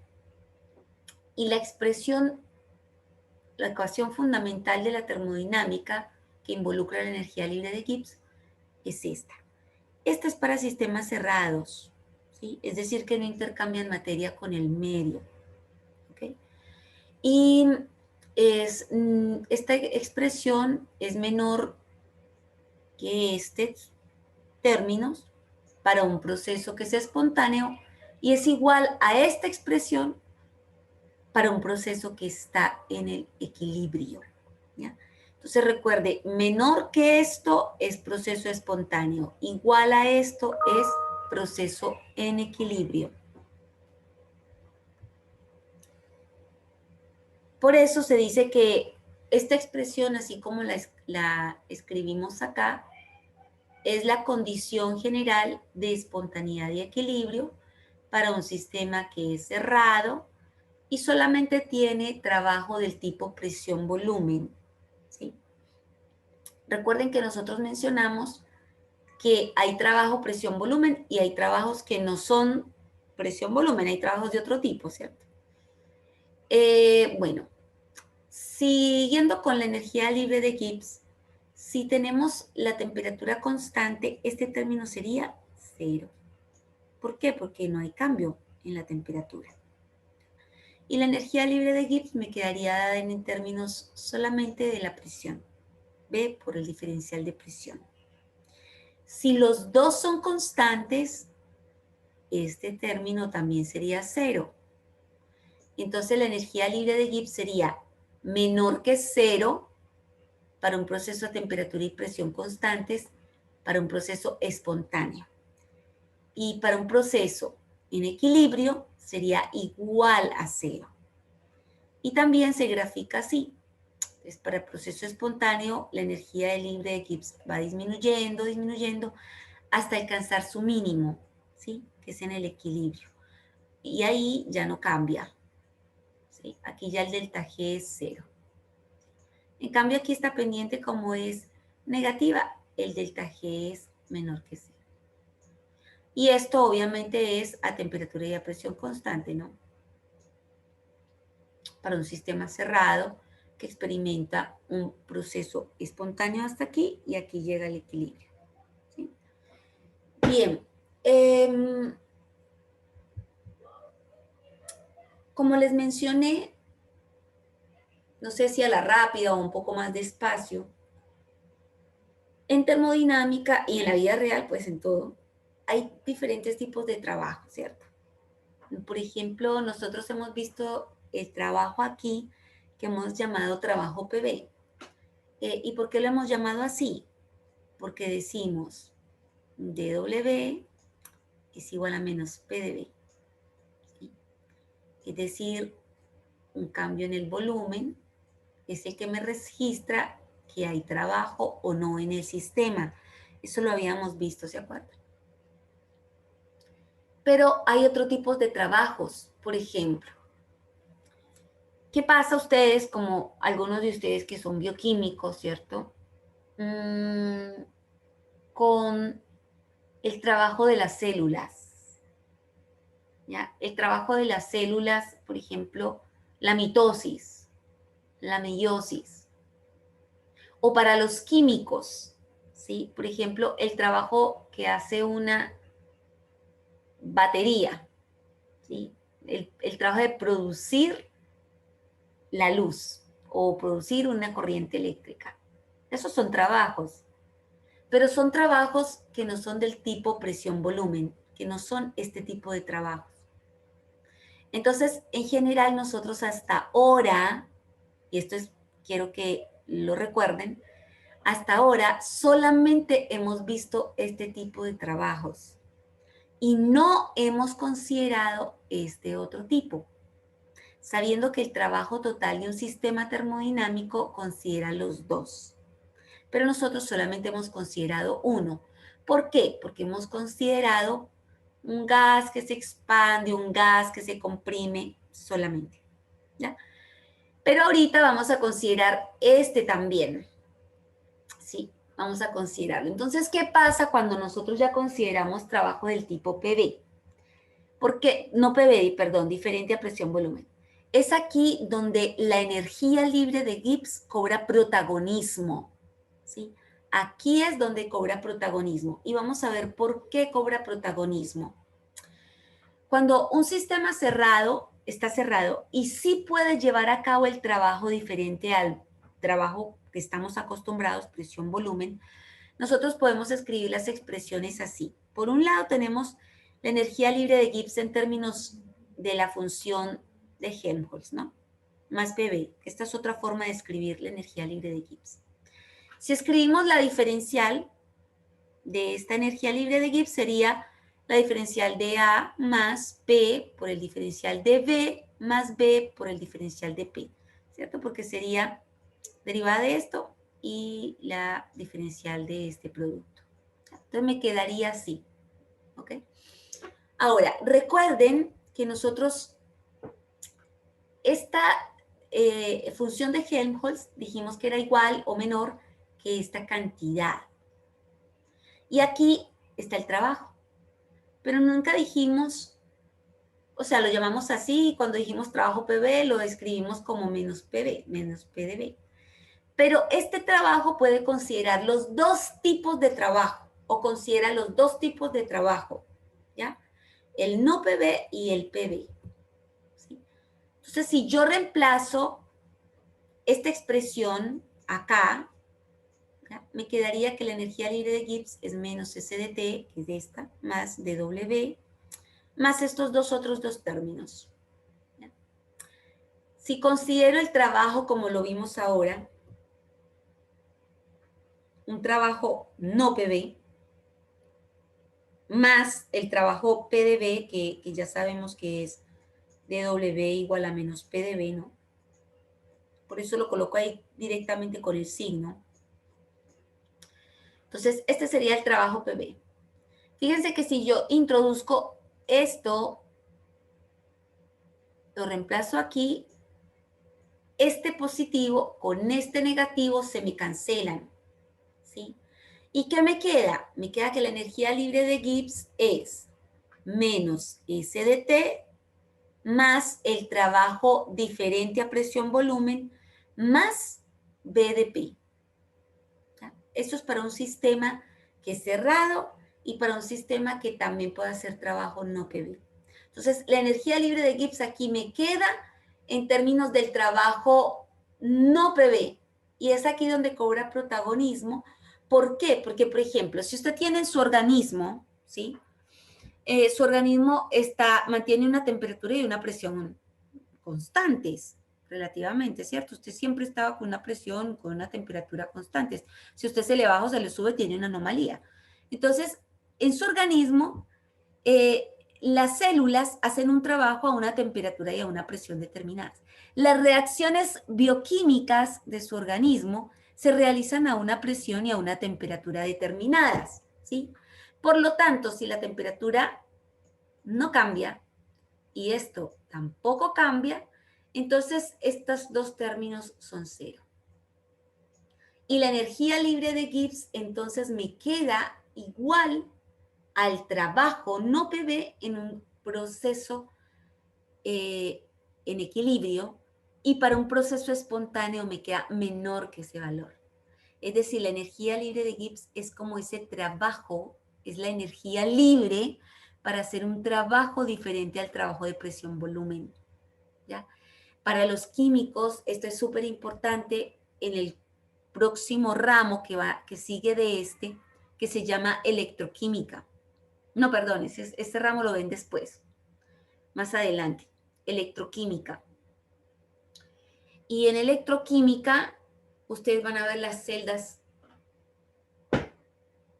S1: Y la ecuación fundamental de la termodinámica que involucra la energía libre de Gibbs es esta. Esta es para sistemas cerrados, ¿sí? Es decir, que no intercambian materia con el medio. ¿Okay? Y esta expresión es menor que estos términos para un proceso que es espontáneo y es igual a esta expresión para un proceso que está en el equilibrio. ¿Ya? Entonces recuerde, menor que esto es proceso espontáneo, igual a esto es proceso en equilibrio. Por eso se dice que esta expresión, así como la escribimos acá, es la condición general de espontaneidad y equilibrio para un sistema que es cerrado y solamente tiene trabajo del tipo presión-volumen. ¿Sí? Recuerden que nosotros mencionamos que hay trabajo presión-volumen y hay trabajos que no son presión-volumen, hay trabajos de otro tipo, ¿cierto? Bueno, siguiendo con la energía libre de Gibbs, si tenemos la temperatura constante, este término sería 0. ¿Por qué? Porque no hay cambio en la temperatura. Y la energía libre de Gibbs me quedaría dada en términos solamente de la presión. B por el diferencial de presión. Si los dos son constantes, este término también sería 0. Entonces la energía libre de Gibbs sería menor que 0 para un proceso a temperatura y presión constantes, para un proceso espontáneo. Y para un proceso en equilibrio sería igual a 0. Y también se grafica así. Entonces, para el proceso espontáneo, la energía libre de Gibbs va disminuyendo, disminuyendo, hasta alcanzar su mínimo, ¿sí? Que es en el equilibrio. Y ahí ya no cambia, ¿sí? Aquí ya el delta G es 0. En cambio, aquí esta pendiente, como es negativa, el delta G es menor que 0. Y esto obviamente es a temperatura y a presión constante, ¿no? Para un sistema cerrado que experimenta un proceso espontáneo hasta aquí y aquí llega el equilibrio, ¿sí? Bien, como les mencioné, no sé si a la rápida o un poco más despacio, en termodinámica y en la vida real, pues en todo, hay diferentes tipos de trabajo, ¿cierto? Por ejemplo, nosotros hemos visto el trabajo aquí que hemos llamado trabajo PV. ¿Y por qué lo hemos llamado así? Porque decimos dW es igual a menos PdV. ¿Sí? Es decir, un cambio en el volumen es el que me registra que hay trabajo o no en el sistema. Eso lo habíamos visto, ¿se acuerdan? Pero hay otro tipo de trabajos. Por ejemplo, ¿qué pasa a ustedes, como algunos de ustedes que son bioquímicos, ¿cierto? Con el trabajo de las células. ¿Ya? El trabajo de las células, por ejemplo, la mitosis, la meiosis. O para los químicos, ¿sí? Por ejemplo, el trabajo que hace una batería, ¿sí? El trabajo de producir la luz o producir una corriente eléctrica. Esos son trabajos, pero son trabajos que no son del tipo presión-volumen, que no son este tipo de trabajos. Entonces, en general, nosotros hasta ahora, y esto es, quiero que lo recuerden, hasta ahora solamente hemos visto este tipo de trabajos y no hemos considerado este otro tipo, sabiendo que el trabajo total de un sistema termodinámico considera los dos. Pero nosotros solamente hemos considerado uno. ¿Por qué? Porque hemos considerado un gas que se expande, un gas que se comprime solamente, ¿ya? Pero ahorita vamos a considerar este también, ¿sí? Vamos a considerarlo. Entonces, ¿qué pasa cuando nosotros ya consideramos trabajo del tipo PV? Porque, no PV, perdón, diferente a presión-volumen. Es aquí donde la energía libre de Gibbs cobra protagonismo, ¿sí? Aquí es donde cobra protagonismo. Y vamos a ver por qué cobra protagonismo. Cuando un sistema cerrado está cerrado y sí puede llevar a cabo el trabajo diferente al trabajo que estamos acostumbrados, presión-volumen, nosotros podemos escribir las expresiones así. Por un lado tenemos la energía libre de Gibbs en términos de la función de Helmholtz, ¿no? Más PV. Esta es otra forma de escribir la energía libre de Gibbs. Si escribimos la diferencial de esta energía libre de Gibbs, sería la diferencial de A más P por el diferencial de B más B por el diferencial de P, ¿cierto? Porque sería derivada de esto y la diferencial de este producto. Entonces me quedaría así, ¿ok? Ahora, recuerden que nosotros esta función de Helmholtz dijimos que era igual o menor que esta cantidad. Y aquí está el trabajo. Pero nunca dijimos, o sea, lo llamamos así, y cuando dijimos trabajo PV lo escribimos como menos PV, menos PdV. Pero este trabajo puede considerar los dos tipos de trabajo, o considera los dos tipos de trabajo, ¿ya? El no PV y el PV. ¿Sí? Entonces, si yo reemplazo esta expresión acá, ¿ya? Me quedaría que la energía libre de Gibbs es menos SDT, que es esta, más dW, más estos otros dos términos. ¿Ya? Si considero el trabajo como lo vimos ahora, un trabajo no PV, más el trabajo PdV, que ya sabemos que es dW igual a menos PdV, ¿no? Por eso lo coloco ahí directamente con el signo. Entonces, este sería el trabajo PV. Fíjense que si yo introduzco esto, lo reemplazo aquí, este positivo con este negativo se me cancelan, ¿sí? ¿Y qué me queda? Me queda que la energía libre de Gibbs es menos S de T más el trabajo diferente a presión-volumen más B de P. Esto es para un sistema que es cerrado y para un sistema que también puede hacer trabajo no PV. Entonces, la energía libre de Gibbs aquí me queda en términos del trabajo no PV. Y es aquí donde cobra protagonismo. ¿Por qué? Porque, por ejemplo, si usted tiene en su organismo, ¿sí? Su organismo mantiene una temperatura y una presión constantes, relativamente, ¿cierto? Usted siempre estaba con una presión, con una temperatura constantes. Si usted se le baja o se le sube, tiene una anomalía. Entonces, en su organismo, las células hacen un trabajo a una temperatura y a una presión determinadas. Las reacciones bioquímicas de su organismo se realizan a una presión y a una temperatura determinadas, ¿sí? Por lo tanto, si la temperatura no cambia y esto tampoco cambia, entonces estos dos términos son cero. Y la energía libre de Gibbs entonces me queda igual al trabajo no PV en un proceso en equilibrio, y para un proceso espontáneo me queda menor que ese valor. Es decir, la energía libre de Gibbs es como ese trabajo, es la energía libre para hacer un trabajo diferente al trabajo de presión-volumen. ¿Ya? Para los químicos, esto es súper importante en el próximo ramo que sigue de este, que se llama electroquímica. No, perdón, este ramo lo ven después, más adelante, electroquímica. Y en electroquímica, ustedes van a ver las celdas,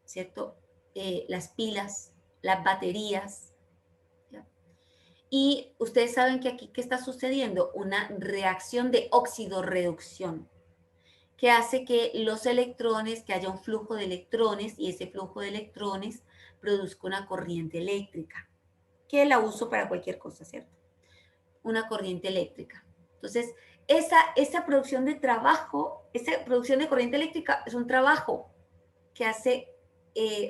S1: ¿cierto? Las pilas, las baterías. ¿Ya? Y ustedes saben que aquí, ¿qué está sucediendo? Una reacción de óxido-reducción, que hace que los electrones, que haya un flujo de electrones, y ese flujo de electrones produzca una corriente eléctrica, que la uso para cualquier cosa, ¿cierto? Una corriente eléctrica. Entonces, esa producción de trabajo, esa producción de corriente eléctrica es un trabajo que hace,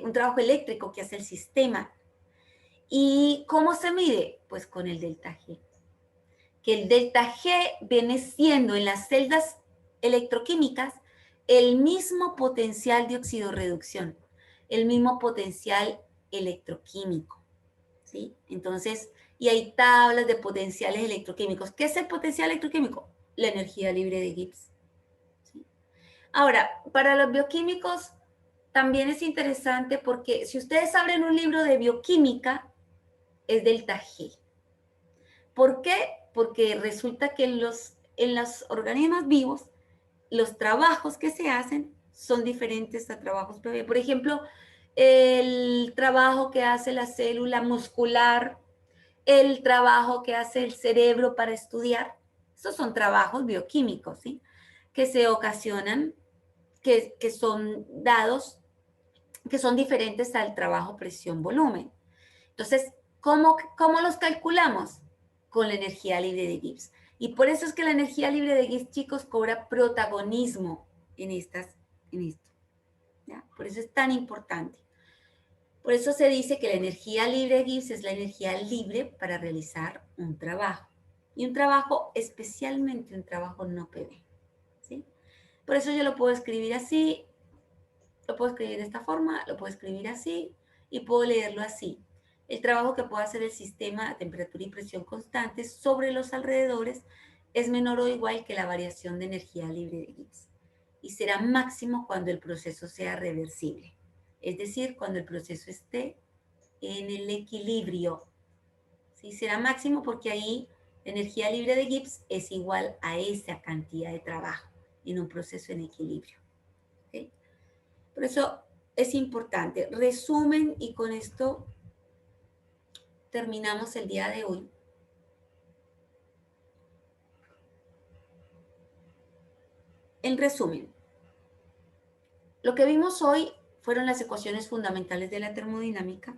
S1: un trabajo eléctrico que hace el sistema. ¿Y cómo se mide? Pues con el delta G. Que el delta G viene siendo en las celdas electroquímicas el mismo potencial de oxidorreducción, el mismo potencial electroquímico, ¿sí? Entonces, y hay tablas de potenciales electroquímicos. ¿Qué es el potencial electroquímico? La energía libre de Gibbs, ¿sí? Ahora, para los bioquímicos también es interesante porque si ustedes abren un libro de bioquímica, es delta G. ¿Por qué? Porque resulta que en los organismos vivos, los trabajos que se hacen son diferentes a trabajos PV. Por ejemplo, el trabajo que hace la célula muscular, el trabajo que hace el cerebro para estudiar, esos son trabajos bioquímicos, ¿sí? Que se ocasionan, que son dados, que son diferentes al trabajo presión-volumen. Entonces, ¿cómo los calculamos? Con la energía libre de Gibbs. Y por eso es que la energía libre de Gibbs, chicos, cobra protagonismo en esto. ¿Ya? Por eso es tan importante. Por eso se dice que la energía libre de Gibbs es la energía libre para realizar un trabajo. Y un trabajo, especialmente un trabajo no PV. ¿Sí? Por eso yo lo puedo escribir así, lo puedo escribir de esta forma, lo puedo escribir así y puedo leerlo así. El trabajo que puede hacer el sistema a temperatura y presión constantes sobre los alrededores es menor o igual que la variación de energía libre de Gibbs y será máximo cuando el proceso sea reversible, es decir, cuando el proceso esté en el equilibrio. ¿Sí? Será máximo porque ahí la energía libre de Gibbs es igual a esa cantidad de trabajo en un proceso en equilibrio. ¿Okay? Por eso es importante. Resumen, y con esto terminamos el día de hoy. En resumen, lo que vimos hoy fueron las ecuaciones fundamentales de la termodinámica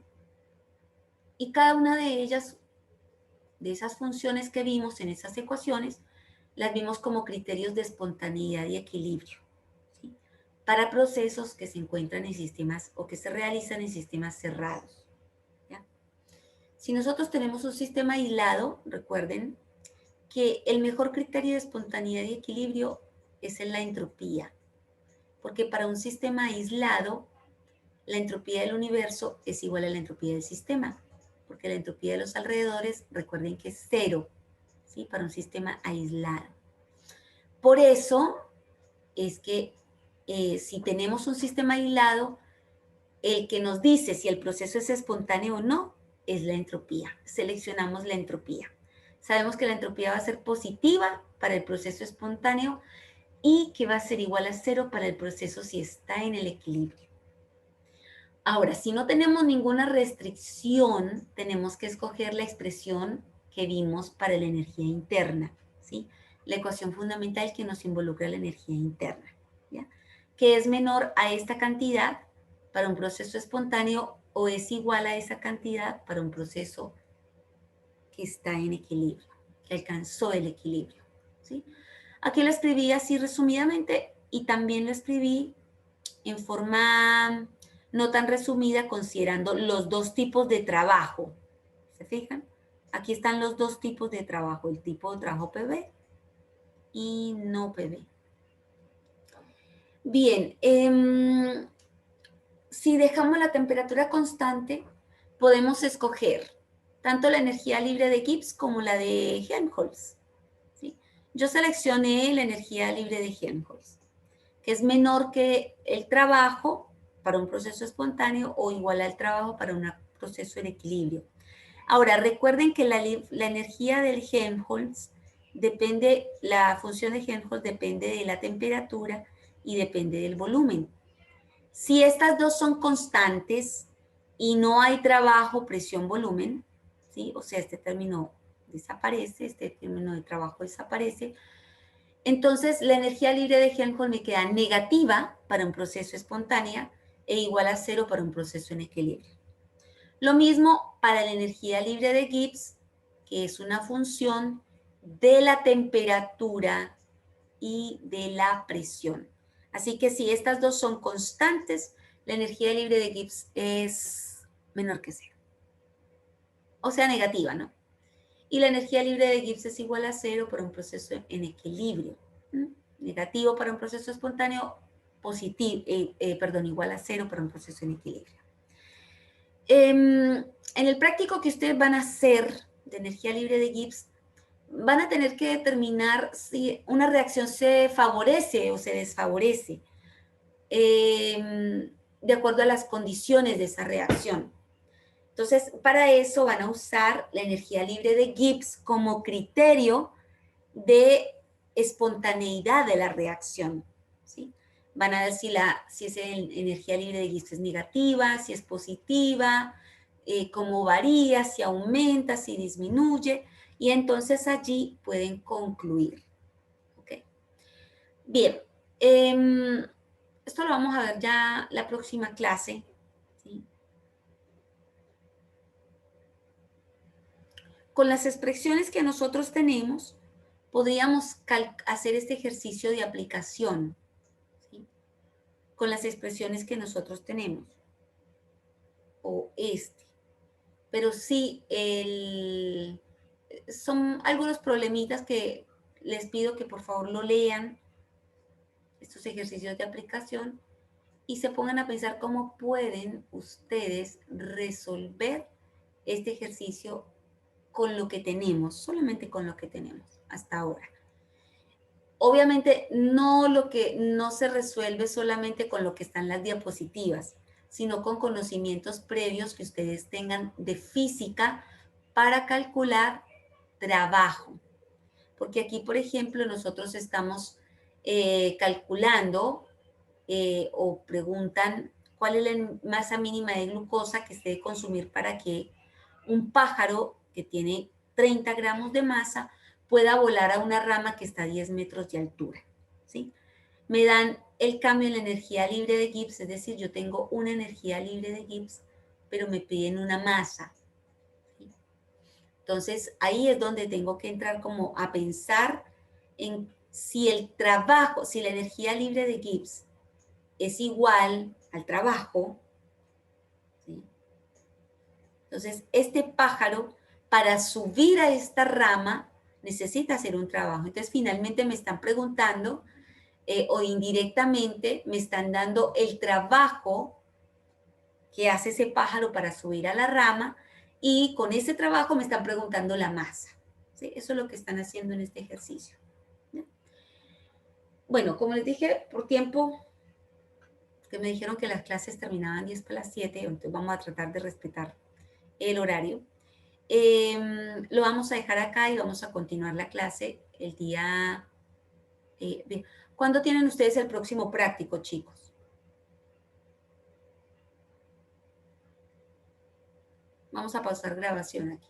S1: y cada una de ellas, de esas funciones que vimos en esas ecuaciones, las vimos como criterios de espontaneidad y equilibrio, ¿sí? Para procesos que se encuentran en sistemas o que se realizan en sistemas cerrados, ¿ya? Si nosotros tenemos un sistema aislado, recuerden que el mejor criterio de espontaneidad y equilibrio es en la entropía, porque para un sistema aislado, la entropía del universo es igual a la entropía del sistema, porque la entropía de los alrededores, recuerden que es cero, ¿sí? Para un sistema aislado. Por eso es que si tenemos un sistema aislado, el que nos dice si el proceso es espontáneo o no es la entropía. Seleccionamos la entropía. Sabemos que la entropía va a ser positiva para el proceso espontáneo y que va a ser igual a cero para el proceso si está en el equilibrio. Ahora, si no tenemos ninguna restricción, tenemos que escoger la expresión que vimos para la energía interna, ¿sí? La ecuación fundamental que nos involucra la energía interna, ¿ya? Que es menor a esta cantidad para un proceso espontáneo o es igual a esa cantidad para un proceso que está en equilibrio, que alcanzó el equilibrio, ¿sí? Aquí lo escribí así resumidamente y también lo escribí en forma no tan resumida, considerando los dos tipos de trabajo. ¿Se fijan? Aquí están los dos tipos de trabajo, el tipo de trabajo PV y no PV. Bien, si dejamos la temperatura constante, podemos escoger tanto la energía libre de Gibbs como la de Helmholtz, ¿sí? Yo seleccioné la energía libre de Helmholtz, que es menor que el trabajo para un proceso espontáneo o igual al trabajo para un proceso en equilibrio. Ahora, recuerden que la energía del Helmholtz depende, la función de Helmholtz depende de la temperatura y depende del volumen. Si estas dos son constantes y no hay trabajo, presión, volumen, ¿sí? O sea, este término desaparece, este término de trabajo desaparece, entonces, la energía libre de Helmholtz me queda negativa para un proceso espontáneo e igual a cero para un proceso en equilibrio. Lo mismo para la energía libre de Gibbs, que es una función de la temperatura y de la presión. Así que si estas dos son constantes, la energía libre de Gibbs es menor que cero. O sea, negativa, ¿no? Y la energía libre de Gibbs es igual a cero para un proceso en equilibrio. Negativo para un proceso espontáneo, positivo, igual a cero para un proceso en equilibrio. En el práctico que ustedes van a hacer de energía libre de Gibbs, van a tener que determinar si una reacción se favorece o se desfavorece de acuerdo a las condiciones de esa reacción. Entonces, para eso van a usar la energía libre de Gibbs como criterio de espontaneidad de la reacción, ¿sí? Van a ver si esa energía libre de Gibbs es negativa, si es positiva, cómo varía, si aumenta, si disminuye, y entonces allí pueden concluir. ¿Okay? Bien, esto lo vamos a ver ya la próxima clase, ¿sí? Con las expresiones que nosotros tenemos, podríamos hacer este ejercicio de aplicación, ¿sí? Con las expresiones que nosotros tenemos, o este. Pero sí, son algunos problemitas que les pido que por favor lo lean, estos ejercicios de aplicación, y se pongan a pensar cómo pueden ustedes resolver este ejercicio con lo que tenemos, solamente con lo que tenemos hasta ahora. Obviamente no se resuelve solamente con lo que está en las diapositivas, sino con conocimientos previos que ustedes tengan de física para calcular trabajo. Porque aquí, por ejemplo, nosotros estamos calculando o preguntan cuál es la masa mínima de glucosa que se debe consumir para que un pájaro que tiene 30 gramos de masa pueda volar a una rama que está a 10 metros de altura, ¿sí? Me dan el cambio en la energía libre de Gibbs, es decir, yo tengo una energía libre de Gibbs, pero me piden una masa, ¿sí? Entonces, ahí es donde tengo que entrar como a pensar en si el trabajo, si la energía libre de Gibbs es igual al trabajo, ¿sí? Entonces, este pájaro, para subir a esta rama, necesita hacer un trabajo. Entonces, finalmente me están preguntando, o indirectamente me están dando el trabajo que hace ese pájaro para subir a la rama, y con ese trabajo me están preguntando la masa, ¿sí? Eso es lo que están haciendo en este ejercicio, ¿sí? Bueno, como les dije, por tiempo, que me dijeron que las clases terminaban 10 para las 7, entonces vamos a tratar de respetar el horario. Lo vamos a dejar acá y vamos a continuar la clase el día... ¿Cuándo tienen ustedes el próximo práctico, chicos? Vamos a pausar grabación aquí.